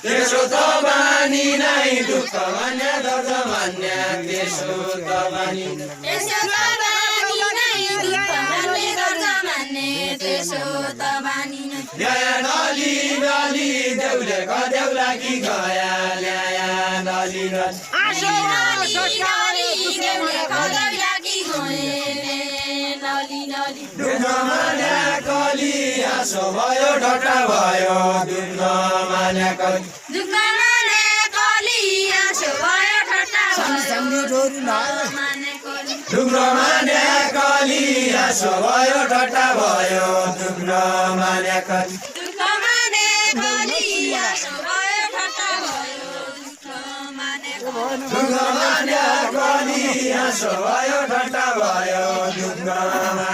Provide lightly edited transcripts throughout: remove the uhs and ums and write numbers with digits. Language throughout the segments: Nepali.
त्यसो त बानी नै दुःख मान्य दर्द मान्य त्यसो त बानी ल्याया नली नली देउले देउला कि गया ल्याया नली दुःखमा कली आँसो भयो ढट्टा भयो दुःखमा कली दुःखमा कली आँसो भयो ढट्टा भयो दुःखमा कली दुःखमा कली आँसो भयो ढट्टा भयो दुःखमा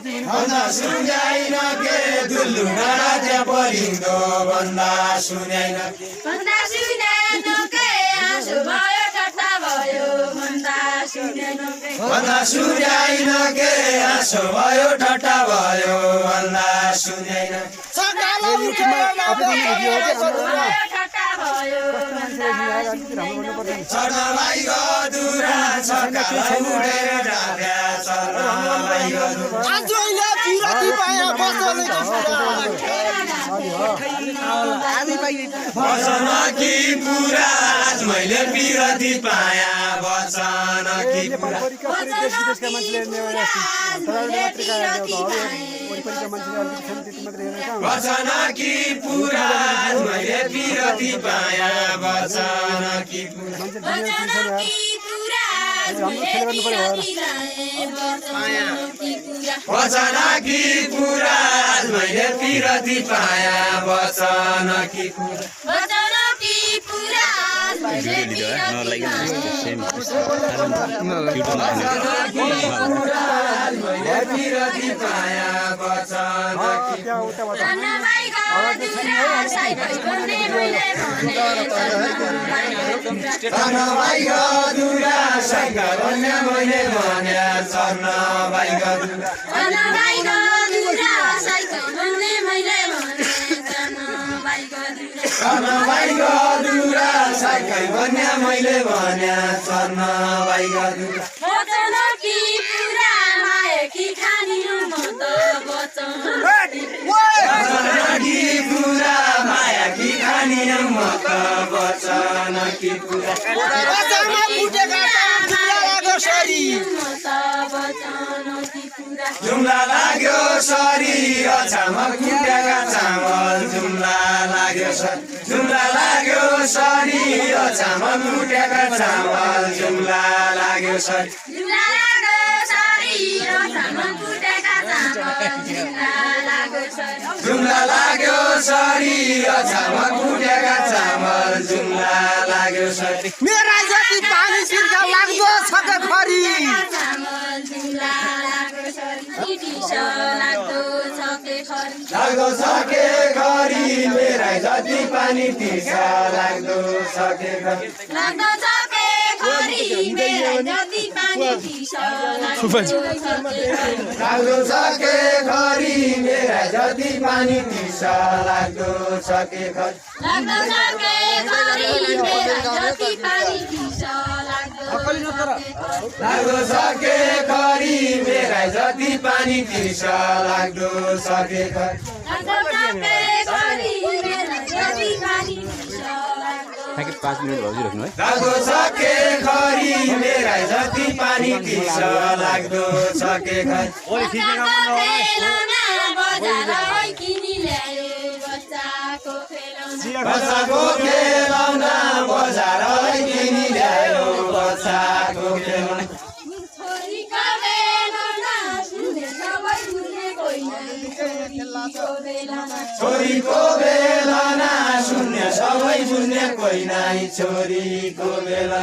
भन्दा सुन्याइन के दुल्लु डाँडा त्यहाँ परिँदो भन्दा सुन्याइन भन्दा सुन्याइन के आँसु भयो ठट्टा भयो भन्दा सुन्याइन सर्नलाई गदुरा छकालाई उडेर ढाक्या सर्नलाई गदुरा आजैले पिरती पाया बचन कि पुरा आज मैले पिरती पाया बचन कि पुरा बचन कि पुरा आज मैले पिरती पाया बचन कि बचन कि पुरा आज मैले पिरती पाया बचन कि पिरती पाया बचन भाइ गदुरा साइका भन्ने मैले भन्या चर्न भाइ गदुरा भाइ गदुरा साइका भन्ने मैले भन्या चर्न भाइ गदुरा माया कि खानी म त बचन कि पुरा जुम्ला लाग्यो सरी अछामा कुटेका चामल जुम्ला लाग्यो सरी अछामा कुटेका चामल जुम्ला लाग्यो सरी जुम्ला लाग्यो सरी अछामा कुटेका चामल जुम्ला लाग्यो सरी मेरा जति पानी सिर्का लाग्दो छ के खरी लाग्दो छ के खरी मेरा जति पानी तिर्छ लाग्दो छ के खरी लाग्दो छ के खरी मेरा जति पानी तिर्छ लाग्दो छ के खरी मेरा जति पानी तिर्छ लाग्दो छ के खरी लाग्दो छ के खरी मेरा जति पानी तिर्छ लाग्दो छ के खरी मेरा जति पानी तिर्छ लाग्दो छ के खरी लाग्दो छ के खरी मेरा जति पानी तिर्छ लाग्दो छ के खरी बच्चाको खेलौना बजार किनी ल्यायो बच्चाको खेलौना छोरीको बेलना शून्य सबै बुझ्ने कोही नै छोरीको बेलना